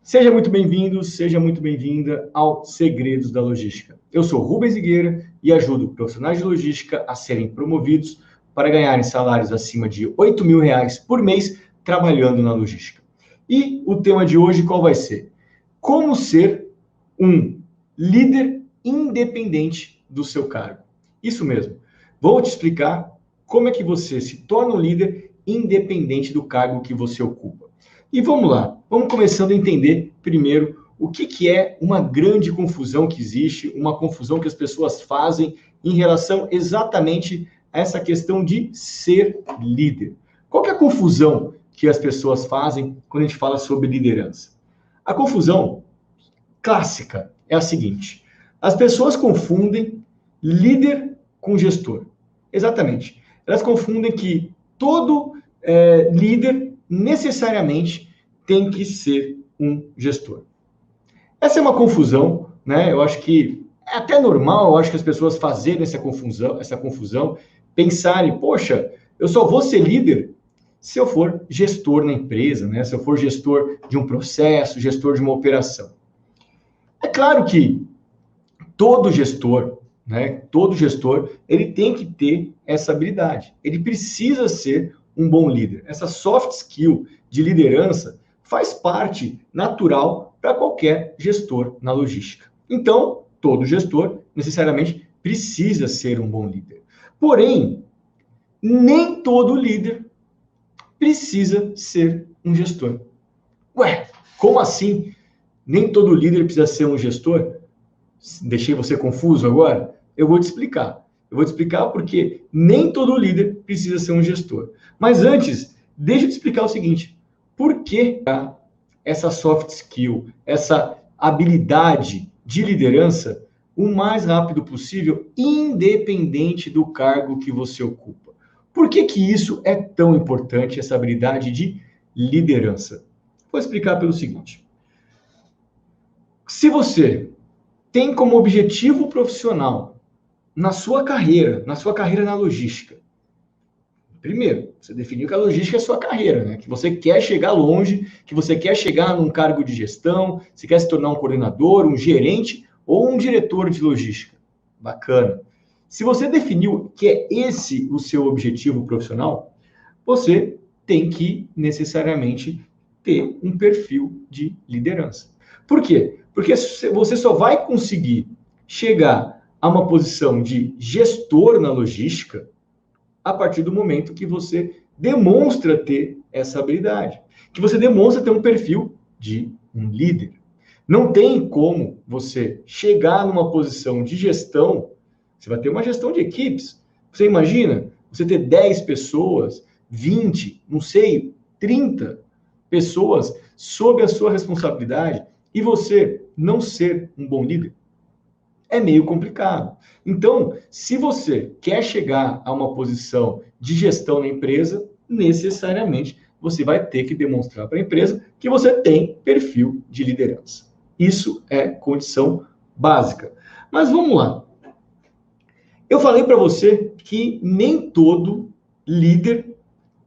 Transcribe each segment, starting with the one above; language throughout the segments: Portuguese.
Seja muito bem-vindo, seja muito bem-vinda ao Segredos da Logística. Eu sou Rubens Higueira e ajudo profissionais de logística a serem promovidos para ganharem salários acima de R$ 8.000 por mês trabalhando na logística. E o tema de hoje qual vai ser? Como ser um líder independente do seu cargo. Isso mesmo. Vou te explicar como é que você se torna um líder independente do cargo que você ocupa. E vamos lá, vamos começando a entender primeiro o que é uma grande confusão que existe, uma confusão que as pessoas fazem em relação exatamente a essa questão de ser líder. Qual que é a confusão que as pessoas fazem quando a gente fala sobre liderança? A confusão clássica é a seguinte: as pessoas confundem líder com gestor. Exatamente. Elas confundem que todo líder necessariamente tem que ser um gestor. Essa é uma confusão, né? Eu acho que é até normal, eu acho que as pessoas fazerem essa confusão, pensarem, poxa, eu só vou ser líder se eu for gestor na empresa, né? Se eu for gestor de um processo, gestor de uma operação. É claro que todo gestor, né? Todo gestor, ele tem que ter essa habilidade. Ele precisa ser um bom líder. Essa soft skill de liderança faz parte natural para qualquer gestor na logística. Então, todo gestor necessariamente precisa ser um bom líder. Porém, nem todo líder precisa ser um gestor. Ué, como assim? Nem todo líder precisa ser um gestor? Deixei você confuso agora? Eu vou te explicar. Eu vou te explicar porque nem todo líder precisa ser um gestor. Mas antes, deixa eu te explicar o seguinte. Por que essa soft skill, essa habilidade de liderança o mais rápido possível, independente do cargo que você ocupa? Por que isso é tão importante, essa habilidade de liderança? Vou explicar pelo seguinte. Se você tem como objetivo profissional na sua carreira na logística. Primeiro, você definiu que a logística é a sua carreira, né? Que você quer chegar longe, que você quer chegar num cargo de gestão, você quer se tornar um coordenador, um gerente ou um diretor de logística. Bacana. Se você definiu que é esse o seu objetivo profissional, você tem que necessariamente ter um perfil de liderança. Por quê? Porque você só vai conseguir chegar a uma posição de gestor na logística a partir do momento que você demonstra ter essa habilidade, que você demonstra ter um perfil de um líder. Não tem como você chegar numa posição de gestão, você vai ter uma gestão de equipes. Você imagina você ter 10 pessoas, 20, não sei, 30 pessoas sob a sua responsabilidade e você não ser um bom líder? É meio complicado. Então, se você quer chegar a uma posição de gestão na empresa, necessariamente você vai ter que demonstrar para a empresa que você tem perfil de liderança. Isso é condição básica. Mas vamos lá. Eu falei para você que nem todo líder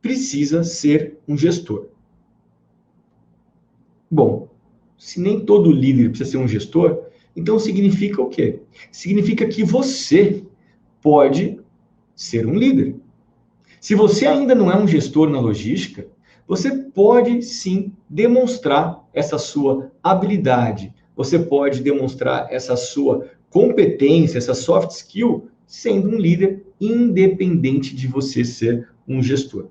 precisa ser um gestor. Bom, se nem todo líder precisa ser um gestor, então significa o quê? Significa que você pode ser um líder. Se você ainda não é um gestor na logística, você pode sim demonstrar essa sua habilidade. Você pode demonstrar essa sua competência, essa soft skill, sendo um líder independente de você ser um gestor.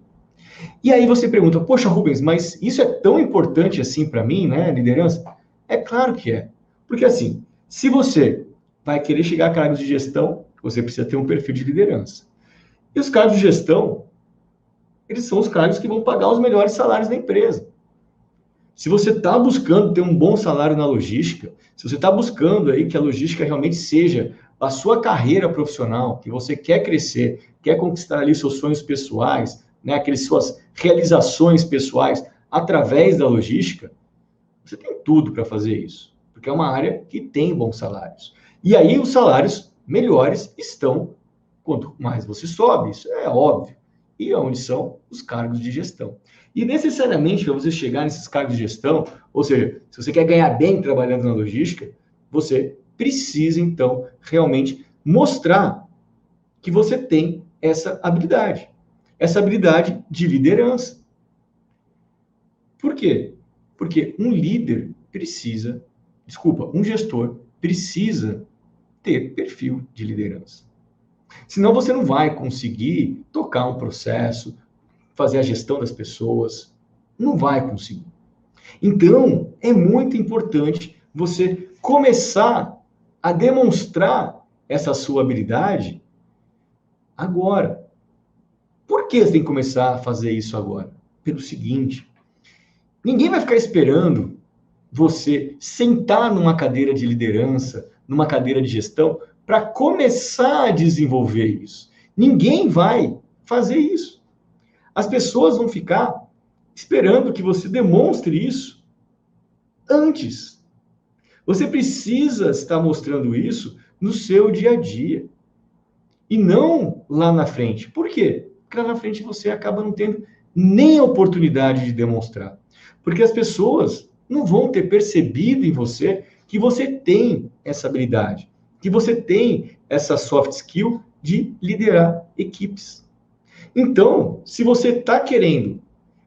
E aí você pergunta, poxa, Rubens, mas isso é tão importante assim para mim, né, liderança? É claro que é. Porque assim, se você vai querer chegar a cargos de gestão, você precisa ter um perfil de liderança. E os cargos de gestão, eles são os cargos que vão pagar os melhores salários da empresa. Se você está buscando ter um bom salário na logística, se você está buscando aí que a logística realmente seja a sua carreira profissional, que você quer crescer, quer conquistar ali seus sonhos pessoais, né, aquelas suas realizações pessoais através da logística, você tem tudo para fazer isso, porque é uma área que tem bons salários. E aí os salários melhores estão quanto mais você sobe, isso é óbvio. E onde são os cargos de gestão. E necessariamente, para você chegar nesses cargos de gestão, Ou seja, se você quer ganhar bem trabalhando na logística, você precisa, então, realmente mostrar que você tem essa habilidade de liderança. Por quê? Porque um gestor precisa ter perfil de liderança. Senão você não vai conseguir tocar um processo, fazer a gestão das pessoas, não vai conseguir. Então, é muito importante você começar a demonstrar essa sua habilidade agora. Por que você tem que começar a fazer isso agora? Pelo seguinte, ninguém vai ficar esperando você sentar numa cadeira de liderança, numa cadeira de gestão, para começar a desenvolver isso. Ninguém vai fazer isso. As pessoas vão ficar esperando que você demonstre isso antes. Você precisa estar mostrando isso no seu dia a dia. E não lá na frente. Por quê? Porque lá na frente você acaba não tendo nem a oportunidade de demonstrar. Porque as pessoas não vão ter percebido em você que você tem essa habilidade, que você tem essa soft skill de liderar equipes. Então, se você está querendo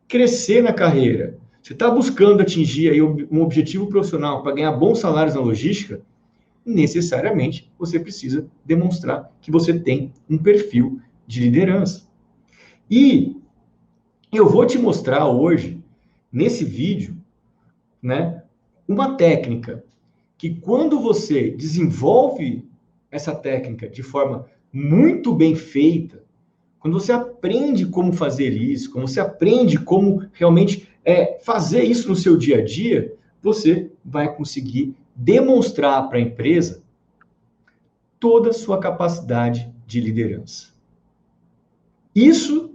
crescer na carreira, você está buscando atingir aí um objetivo profissional para ganhar bons salários na logística, necessariamente você precisa demonstrar que você tem um perfil de liderança. E eu vou te mostrar hoje, nesse vídeo, né, uma técnica que quando você desenvolve essa técnica de forma muito bem feita, quando você aprende como fazer isso, quando você aprende como realmente fazer isso no seu dia a dia, você vai conseguir demonstrar para a empresa toda a sua capacidade de liderança. Isso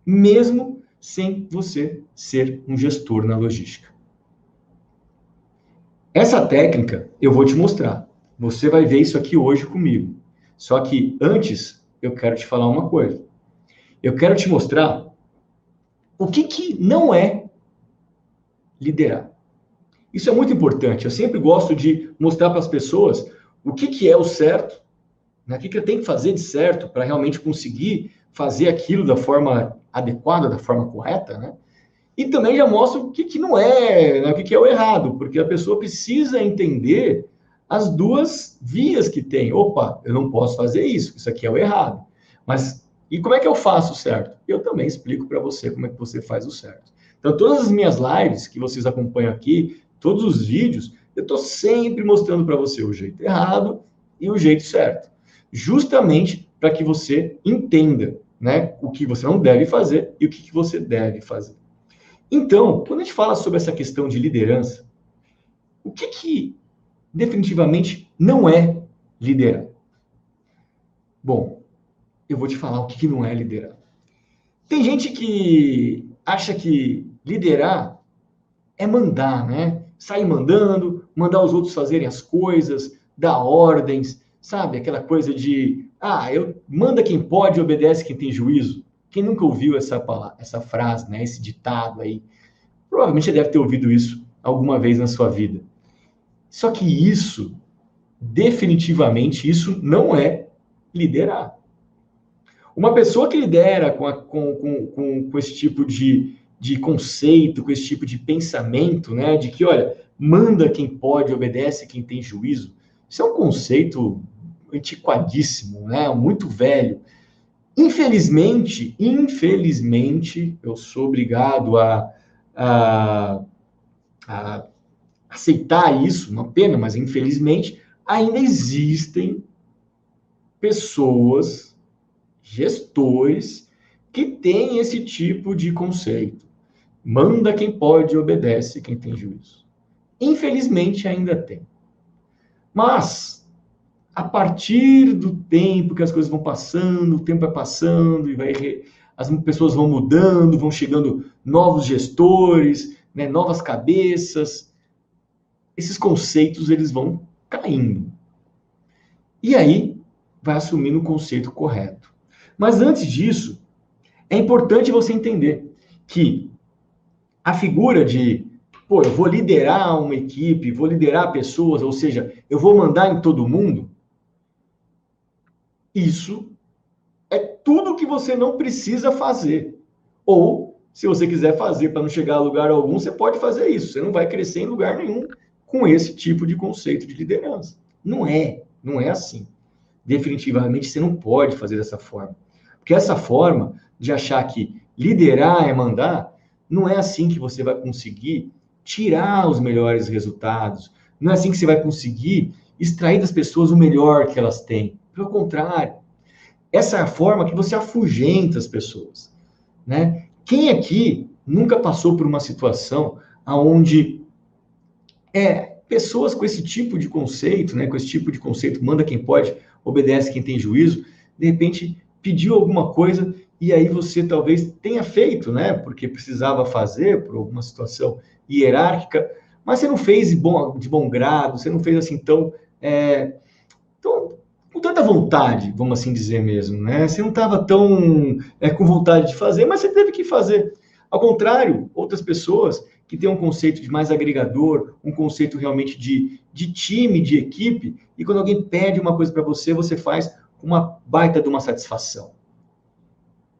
mesmo sem você ser um gestor na logística. Essa técnica eu vou te mostrar. Você vai ver isso aqui hoje comigo. Só que antes eu quero te falar uma coisa. Eu quero te mostrar o que não é liderar. Isso é muito importante. Eu sempre gosto de mostrar para as pessoas o que é o certo, né? O que eu tenho que fazer de certo para realmente conseguir fazer aquilo da forma adequada, da forma correta, né? E também já mostro o que não é, né? O que é o errado, porque a pessoa precisa entender as duas vias que tem. Opa, eu não posso fazer isso aqui é o errado. Mas e como é que eu faço o certo? Eu também explico para você como é que você faz o certo. Então, todas as minhas lives que vocês acompanham aqui, todos os vídeos, eu estou sempre mostrando para você o jeito errado e o jeito certo. Justamente para que você entenda, né, o que você não deve fazer e o que você deve fazer. Então, quando a gente fala sobre essa questão de liderança, o que definitivamente não é liderar? Bom, eu vou te falar o que não é liderar. Tem gente que acha que liderar é mandar, né? Sair mandando, mandar os outros fazerem as coisas, dar ordens, sabe? Aquela coisa de, manda quem pode, obedece quem tem juízo. Quem nunca ouviu essa frase, né? Esse ditado aí? Provavelmente você deve ter ouvido isso alguma vez na sua vida. Só que definitivamente, isso não é liderar. Uma pessoa que lidera com esse tipo de conceito, com esse tipo de pensamento, né, de que, olha, manda quem pode, obedece quem tem juízo, isso é um conceito antiquadíssimo, né, muito velho. Infelizmente, eu sou obrigado a aceitar isso, uma pena, mas infelizmente, ainda existem pessoas, gestores, que têm esse tipo de conceito. Manda quem pode, obedece quem tem juízo. Infelizmente, ainda tem. Mas, a partir do tempo que as coisas vão passando, o tempo vai passando e as pessoas vão mudando, vão chegando novos gestores, né, novas cabeças, esses conceitos eles vão caindo. E aí vai assumindo o conceito correto. Mas antes disso, é importante você entender que a figura de pô, eu vou liderar uma equipe, vou liderar pessoas, ou seja, eu vou mandar em todo mundo. Isso é tudo que você não precisa fazer. Ou, se você quiser fazer para não chegar a lugar algum, você pode fazer isso. Você não vai crescer em lugar nenhum com esse tipo de conceito de liderança. Não é assim. Definitivamente você não pode fazer dessa forma. Porque essa forma de achar que liderar é mandar, não é assim que você vai conseguir tirar os melhores resultados. Não é assim que você vai conseguir extrair das pessoas o melhor que elas têm. Pelo contrário, essa é a forma que você afugenta as pessoas, né? Quem aqui nunca passou por uma situação onde pessoas com esse tipo de conceito, né, com esse tipo de conceito, manda quem pode, obedece quem tem juízo, de repente pediu alguma coisa e aí você talvez tenha feito, né, porque precisava fazer por alguma situação hierárquica, mas você não fez de bom grado, você não fez assim tão com tanta vontade, vamos assim dizer mesmo, né? Você não estava tão com vontade de fazer, mas você teve que fazer. Ao contrário, outras pessoas que têm um conceito de mais agregador, um conceito realmente de time, de equipe, e quando alguém pede uma coisa para você, você faz com uma baita de uma satisfação.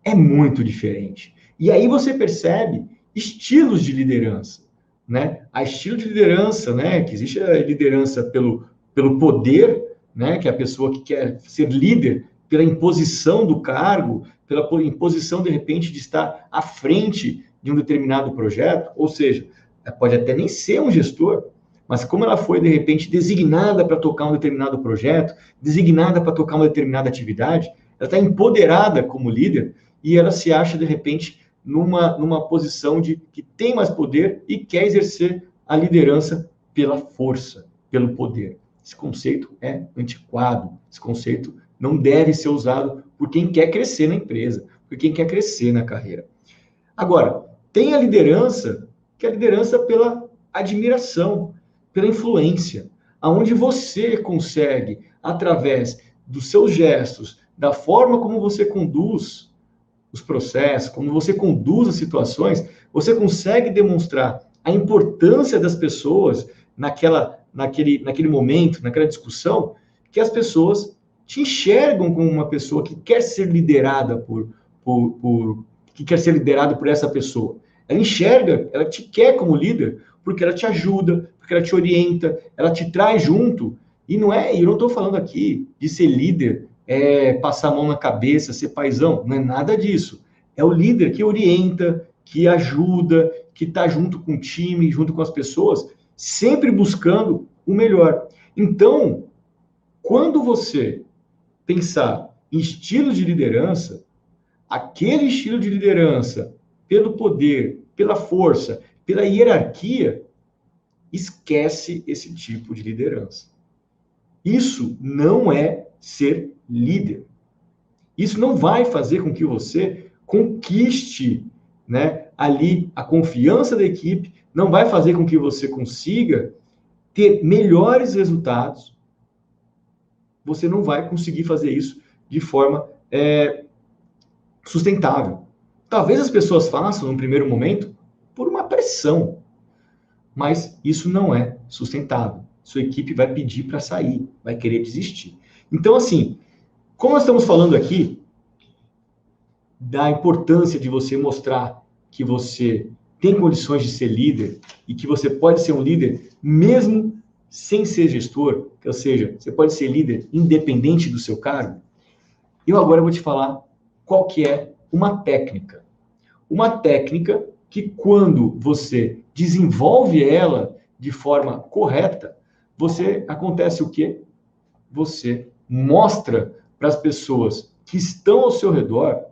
É muito diferente. E aí você percebe estilos de liderança, né? A estilo de liderança, né? Que existe a liderança pelo poder, né? Que é a pessoa que quer ser líder pela imposição do cargo, pela imposição, de repente, de estar à frente de um determinado projeto, ou seja, pode até nem ser um gestor, mas como ela foi, de repente, designada para tocar um determinado projeto, designada para tocar uma determinada atividade, ela está empoderada como líder e ela se acha, de repente, numa posição de que tem mais poder e quer exercer a liderança pela força, pelo poder. Esse conceito é antiquado, esse conceito não deve ser usado por quem quer crescer na empresa, por quem quer crescer na carreira. Agora, tem a liderança, que é a liderança pela admiração, pela influência, aonde você consegue, através dos seus gestos, da forma como você conduz os processos, como você conduz as situações, você consegue demonstrar a importância das pessoas naquele momento, naquela discussão, que as pessoas te enxergam como uma pessoa que quer ser liderada que quer ser liderado por essa pessoa. Ela enxerga, ela te quer como líder, porque ela te ajuda, porque ela te orienta, ela te traz junto. E eu não estou falando aqui de ser líder, passar a mão na cabeça, ser paizão, não é nada disso. É o líder que orienta, que ajuda, que está junto com o time, junto com as pessoas, sempre buscando o melhor. Então, quando você pensar em estilos de liderança, aquele estilo de liderança, pelo poder, pela força, pela hierarquia, esquece esse tipo de liderança. Isso não é ser líder. Isso não vai fazer com que você conquiste, né, ali a confiança da equipe, não vai fazer com que você consiga ter melhores resultados. Você não vai conseguir fazer isso de forma sustentável. Talvez as pessoas façam, no primeiro momento, por uma pressão, mas isso não é sustentável. Sua equipe vai pedir para sair, vai querer desistir. Então, assim, como nós estamos falando aqui da importância de você mostrar que você tem condições de ser líder e que você pode ser um líder mesmo sem ser gestor, ou seja, você pode ser líder independente do seu cargo, eu agora vou te falar qual que é uma técnica. Uma técnica que, quando você desenvolve ela de forma correta, acontece o quê? Você mostra para as pessoas que estão ao seu redor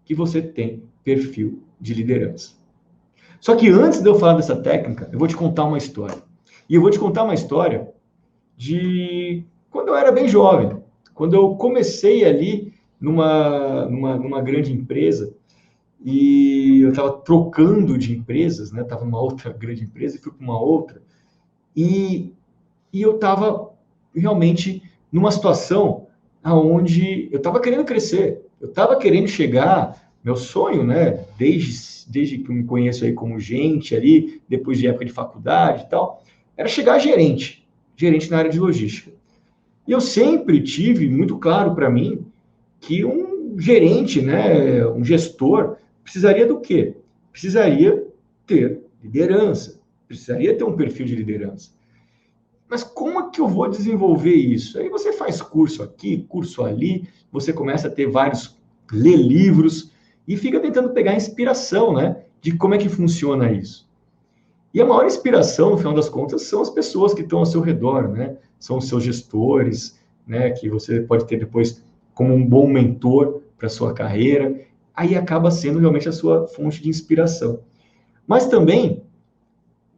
que você tem perfil de liderança. Só que antes de eu falar dessa técnica, eu vou te contar uma história. E eu vou te contar uma história de quando eu era bem jovem, quando eu comecei ali numa grande empresa, e eu estava trocando de empresas, né? Estava numa outra grande empresa e fui para uma outra, e eu estava realmente numa situação onde eu estava querendo crescer, eu estava querendo chegar, meu sonho, né? desde que eu me conheço aí como gente ali, depois de época de faculdade e tal, era chegar a gerente na área de logística. E eu sempre tive muito claro para mim que um gerente, né, um gestor, precisaria do quê? Precisaria ter liderança, precisaria ter um perfil de liderança. Mas como é que eu vou desenvolver isso? Aí você faz curso aqui, curso ali, você começa a ter ler livros e fica tentando pegar inspiração, né, de como é que funciona isso. E a maior inspiração, no final das contas, são as pessoas que estão ao seu redor, né? São os seus gestores, né, que você pode ter depois como um bom mentor para a sua carreira. Aí acaba sendo realmente a sua fonte de inspiração. Mas também,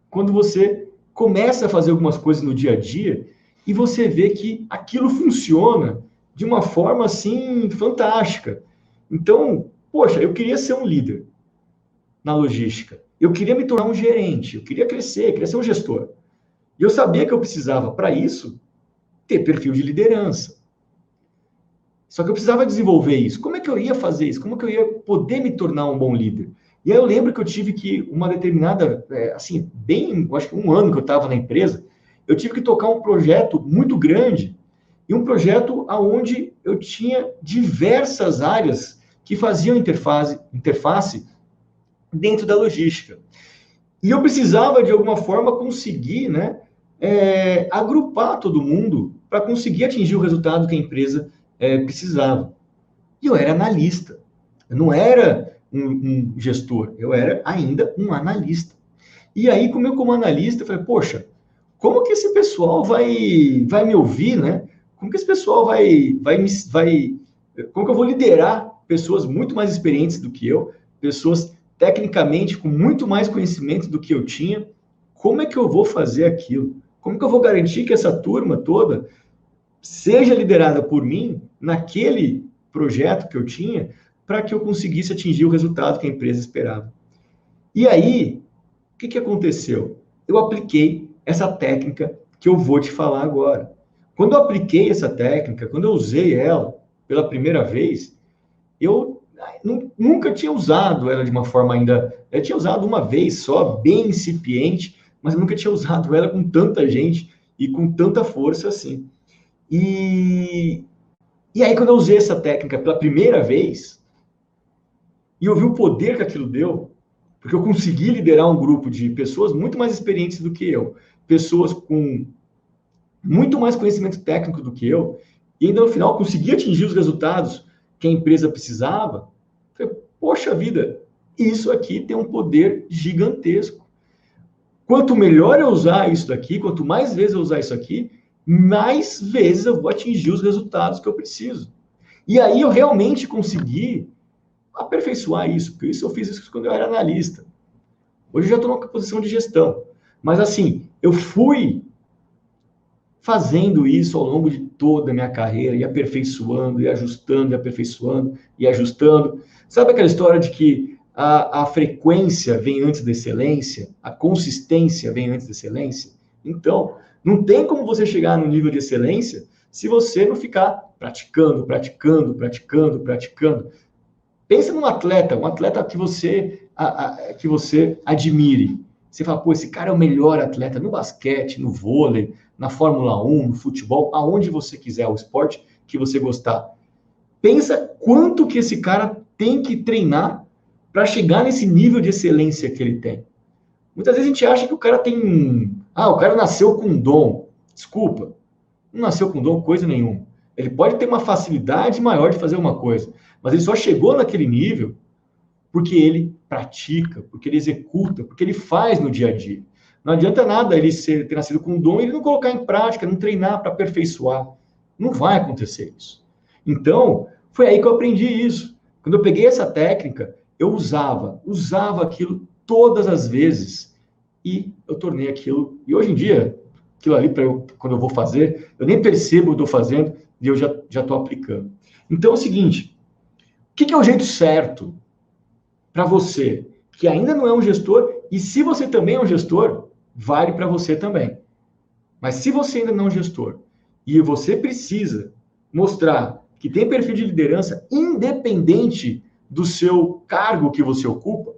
quando você começa a fazer algumas coisas no dia a dia e você vê que aquilo funciona de uma forma assim fantástica. Então, poxa, eu queria ser um líder na logística. Eu queria me tornar um gerente, eu queria crescer, queria ser um gestor. E eu sabia que eu precisava, para isso, ter perfil de liderança. Só que eu precisava desenvolver isso. Como é que eu ia fazer isso? Como é que eu ia poder me tornar um bom líder? E aí eu lembro que eu tive que, uma determinada, assim, acho que um ano que eu estava na empresa, eu tive que tocar um projeto muito grande, e um projeto onde eu tinha diversas áreas que faziam interface dentro da logística. E eu precisava, de alguma forma, conseguir, né, agrupar todo mundo para conseguir atingir o resultado que a empresa precisava. E eu era analista. Eu não era um gestor, eu era ainda um analista. E aí, como analista, eu falei, poxa, como que esse pessoal vai me ouvir, né? Como que esse pessoal como que eu vou liderar pessoas muito mais experientes do que eu, pessoas tecnicamente com muito mais conhecimento do que eu tinha? Como é que eu vou fazer aquilo? Como que eu vou garantir que essa turma toda seja liderada por mim naquele projeto que eu tinha para que eu conseguisse atingir o resultado que a empresa esperava? E aí, o que aconteceu? Eu apliquei essa técnica que eu vou te falar agora. Quando eu apliquei essa técnica, quando eu usei ela pela primeira vez, eu nunca tinha usado ela de uma forma ainda. Eu tinha usado uma vez só, bem incipiente, mas eu nunca tinha usado ela com tanta gente e com tanta força assim. E aí, quando eu usei essa técnica pela primeira vez, e eu vi o poder que aquilo deu, porque eu consegui liderar um grupo de pessoas muito mais experientes do que eu, pessoas com muito mais conhecimento técnico do que eu, e ainda no final consegui atingir os resultados que a empresa precisava. Falei, poxa vida, isso aqui tem um poder gigantesco. Quanto melhor eu usar isso daqui, quanto mais vezes eu usar isso aqui, mais vezes eu vou atingir os resultados que eu preciso. E aí eu realmente consegui aperfeiçoar isso, porque eu fiz isso quando eu era analista. Hoje eu já estou numa posição de gestão. Mas assim, eu fui fazendo isso ao longo de toda a minha carreira, e aperfeiçoando, e ajustando, e aperfeiçoando, e ajustando. Sabe aquela história de que a frequência vem antes da excelência, a consistência vem antes da excelência? Então, não tem como você chegar no nível de excelência se você não ficar praticando, praticando, praticando, praticando. Pensa num atleta, um atleta que você admire. Você fala, pô, esse cara é o melhor atleta no basquete, no vôlei, na Fórmula 1, no futebol, aonde você quiser, o esporte que você gostar. Pensa quanto que esse cara tem que treinar para chegar nesse nível de excelência que ele tem. Muitas vezes a gente acha que o cara tem... o cara nasceu com dom. Desculpa, não nasceu com dom coisa nenhuma. Ele pode ter uma facilidade maior de fazer uma coisa, mas ele só chegou naquele nível porque ele pratica, porque ele executa, porque ele faz no dia a dia. Não adianta nada ele ter nascido com dom e ele não colocar em prática, não treinar para aperfeiçoar. Não vai acontecer isso. Então, foi aí que eu aprendi isso. Quando eu peguei essa técnica, eu usava aquilo todas as vezes e eu tornei aquilo. E hoje em dia, aquilo ali, quando eu vou fazer, eu nem percebo o que eu estou fazendo e eu já estou aplicando. Então é o seguinte, o que é o jeito certo para você, que ainda não é um gestor, e se você também é um gestor, vale para você também. Mas se você ainda não é um gestor, e você precisa mostrar que tem perfil de liderança independente do seu cargo que você ocupa,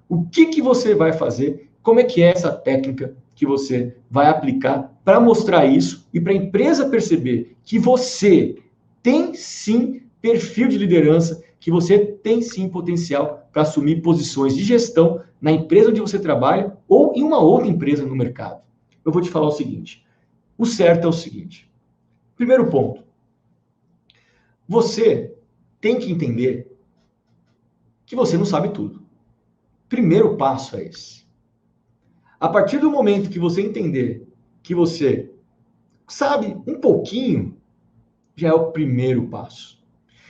O que você vai fazer? Como é que é essa técnica que você vai aplicar para mostrar isso e para a empresa perceber que você tem sim perfil de liderança, que você tem sim potencial para assumir posições de gestão na empresa onde você trabalha ou em uma outra empresa no mercado. Eu vou te falar o seguinte, o certo é o seguinte, primeiro ponto, você tem que entender que você não sabe tudo. Primeiro passo é esse. A partir do momento que você entender que você sabe um pouquinho, já é o primeiro passo.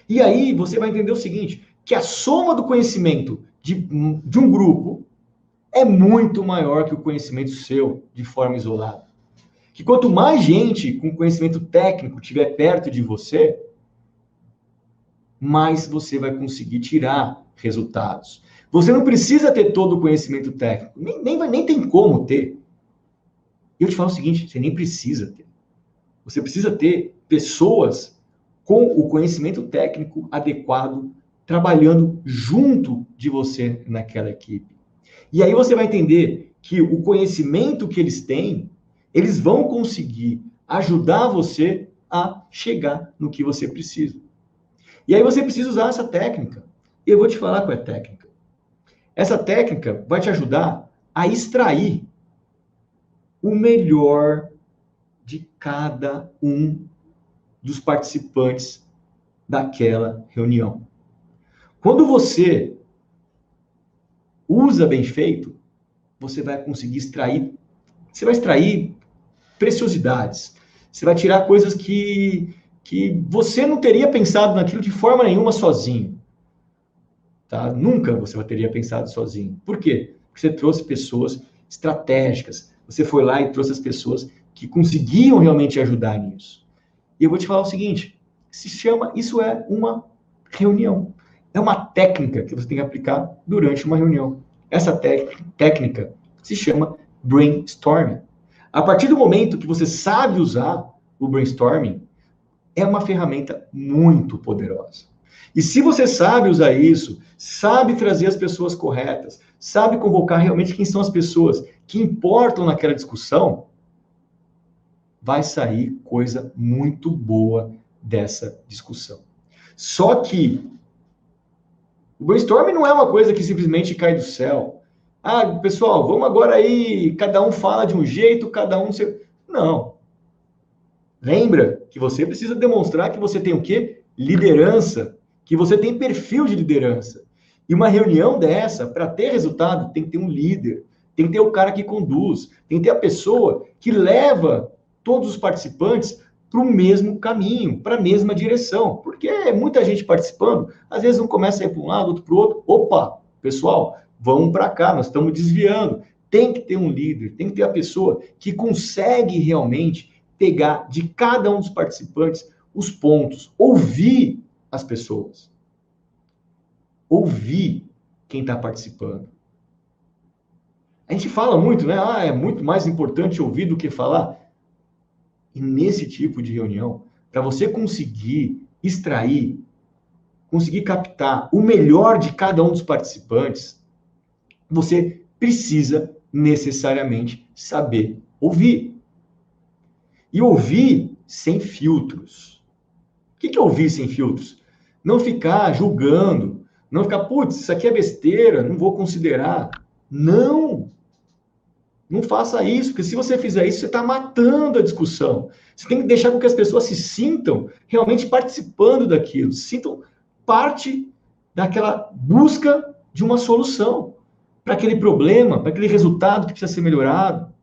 E aí você vai entender o seguinte, que a soma do conhecimento de um grupo é muito maior que o conhecimento seu de forma isolada. Que quanto mais gente com conhecimento técnico estiver perto de você, mais você vai conseguir tirar resultados. Você não precisa ter todo o conhecimento técnico, nem tem como ter. E eu te falo o seguinte, você nem precisa ter. Você precisa ter pessoas com o conhecimento técnico adequado, trabalhando junto de você naquela equipe. E aí você vai entender que o conhecimento que eles têm, eles vão conseguir ajudar você a chegar no que você precisa. E aí você precisa usar essa técnica. E eu vou te falar qual é a técnica. Essa técnica vai te ajudar a extrair o melhor de cada um dos participantes daquela reunião. Quando você usa bem feito, você vai conseguir extrair, você vai extrair preciosidades, você vai tirar coisas que você não teria pensado naquilo de forma nenhuma sozinho. Tá? Nunca você teria pensado sozinho. Por quê? Porque você trouxe pessoas estratégicas, você foi lá e trouxe as pessoas que conseguiam realmente ajudar nisso. E eu vou te falar o seguinte, isso é uma reunião. É uma técnica que você tem que aplicar durante uma reunião. Essa técnica se chama brainstorming. A partir do momento que você sabe usar o brainstorming, é uma ferramenta muito poderosa. E se você sabe usar isso, sabe trazer as pessoas corretas, sabe convocar realmente quem são as pessoas que importam naquela discussão, vai sair coisa muito boa dessa discussão. Só que o brainstorming não é uma coisa que simplesmente cai do céu. Ah, pessoal, vamos agora aí, cada um fala de um jeito, cada um... Não. Lembra que você precisa demonstrar que você tem o quê? Liderança, que você tem perfil de liderança. E uma reunião dessa, para ter resultado, tem que ter um líder, tem que ter o cara que conduz, tem que ter a pessoa que leva todos os participantes para o mesmo caminho, para a mesma direção. Porque é muita gente participando, às vezes um começa a ir para um lado, outro para o outro. Opa, pessoal, vamos para cá, nós estamos desviando. Tem que ter um líder, tem que ter a pessoa que consegue realmente pegar de cada um dos participantes os pontos, ouvir as pessoas, ouvir quem está participando. A gente fala muito, né? Ah, é muito mais importante ouvir do que falar. E nesse tipo de reunião, para você conseguir extrair, conseguir captar o melhor de cada um dos participantes, você precisa necessariamente saber ouvir. E ouvir sem filtros. O que é ouvir sem filtros? Não ficar julgando, não ficar, putz, isso aqui é besteira, não vou considerar. Não! Não faça isso, porque se você fizer isso, você está matando a discussão. Você tem que deixar com que as pessoas se sintam realmente participando daquilo, se sintam parte daquela busca de uma solução para aquele problema, para aquele resultado que precisa ser melhorado.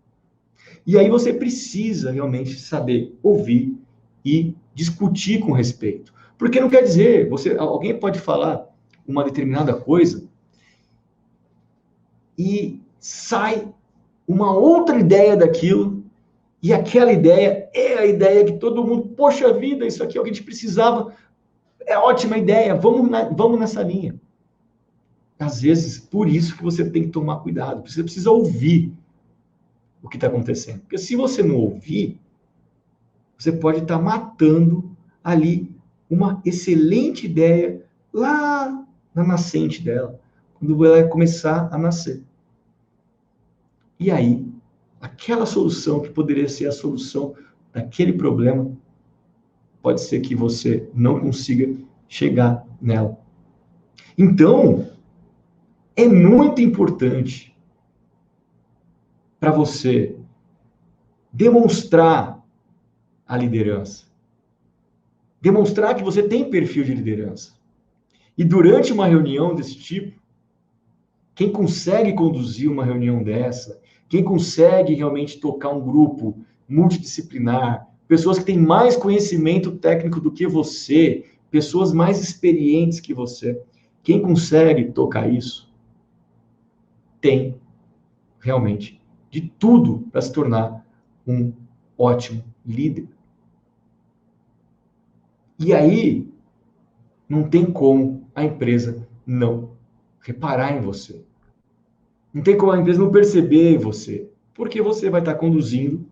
E aí você precisa realmente saber ouvir e discutir com respeito. Porque não quer dizer, alguém pode falar uma determinada coisa e sai uma outra ideia daquilo, e aquela ideia é a ideia que todo mundo, poxa vida, isso aqui é o que a gente precisava, é ótima ideia, vamos nessa linha. Às vezes, por isso que você tem que tomar cuidado, você precisa ouvir o que está acontecendo. Porque se você não ouvir, você pode estar matando ali uma excelente ideia lá na nascente dela. quando ela começar a nascer. E aí, aquela solução que poderia ser a solução daquele problema, pode ser que você não consiga chegar nela. Então, é muito importante para você demonstrar a liderança. Demonstrar que você tem perfil de liderança. E durante uma reunião desse tipo, quem consegue conduzir uma reunião dessa, quem consegue realmente tocar um grupo multidisciplinar, pessoas que têm mais conhecimento técnico do que você, pessoas mais experientes que você, quem consegue tocar isso, tem realmente de tudo para se tornar um ótimo líder. E aí, não tem como a empresa não reparar em você. Não tem como a empresa não perceber você, porque você vai estar conduzindo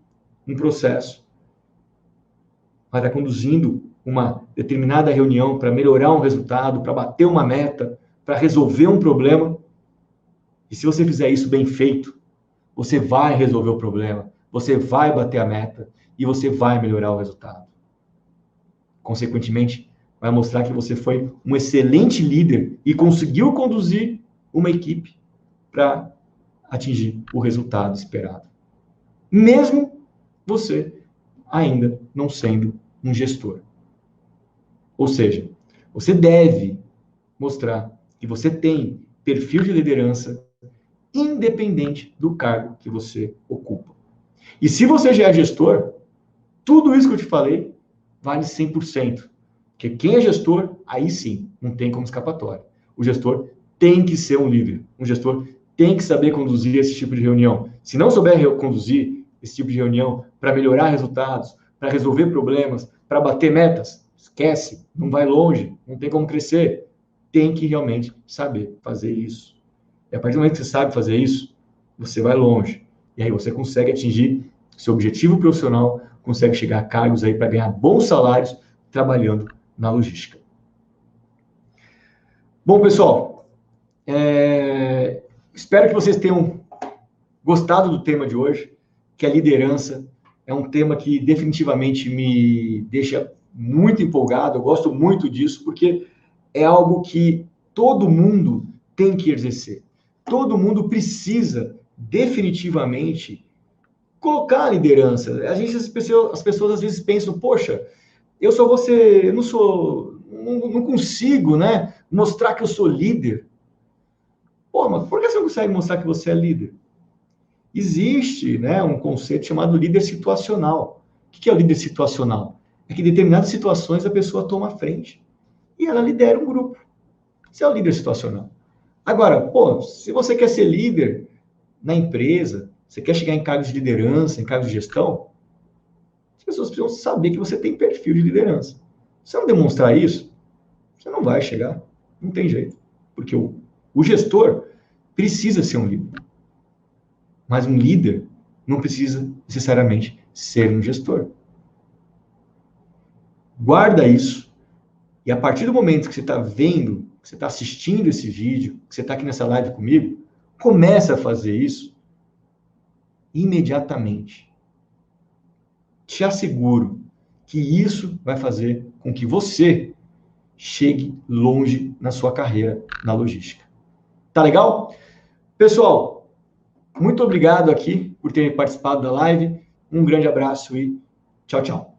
um processo, vai estar conduzindo uma determinada reunião para melhorar um resultado, para bater uma meta, para resolver um problema. E se você fizer isso bem feito, você vai resolver o problema, você vai bater a meta e você vai melhorar o resultado. Consequentemente, vai mostrar que você foi um excelente líder e conseguiu conduzir uma equipe para atingir o resultado esperado. Mesmo você ainda não sendo um gestor. Ou seja, você deve mostrar que você tem perfil de liderança independente do cargo que você ocupa. E se você já é gestor, tudo isso que eu te falei vale 100%. Porque quem é gestor, aí sim, não tem como escapatória. O gestor tem que ser um líder. Um gestor tem que saber conduzir esse tipo de reunião. Se não souber conduzir esse tipo de reunião para melhorar resultados, para resolver problemas, para bater metas, esquece, não vai longe, não tem como crescer. Tem que realmente saber fazer isso. E a partir do momento que você sabe fazer isso, você vai longe. E aí você consegue atingir seu objetivo profissional, consegue chegar a cargos aí para ganhar bons salários trabalhando na logística. Bom, pessoal, espero que vocês tenham gostado do tema de hoje, que a liderança é um tema que definitivamente me deixa muito empolgado, eu gosto muito disso, porque é algo que todo mundo tem que exercer. Todo mundo precisa definitivamente colocar a liderança. As pessoas às vezes pensam, poxa, eu só vou ser, eu não consigo, né, mostrar que eu sou líder. Pô, mas por que você não consegue mostrar que você é líder? Existe, né, um conceito chamado líder situacional. O que é o líder situacional? É que em determinadas situações a pessoa toma a frente e ela lidera um grupo. Isso é o líder situacional. Agora, pô, se você quer ser líder na empresa, você quer chegar em cargos de liderança, em cargos de gestão, as pessoas precisam saber que você tem perfil de liderança. Se você não demonstrar isso, você não vai chegar. Não tem jeito. Porque o gestor precisa ser um líder. Mas um líder não precisa necessariamente ser um gestor. Guarda isso. E a partir do momento que você está vendo, que você está assistindo esse vídeo, que você está aqui nessa live comigo, começa a fazer isso imediatamente. Te asseguro que isso vai fazer com que você chegue longe na sua carreira na logística. Tá legal? Pessoal, muito obrigado aqui por terem participado da live. Um grande abraço e tchau, tchau.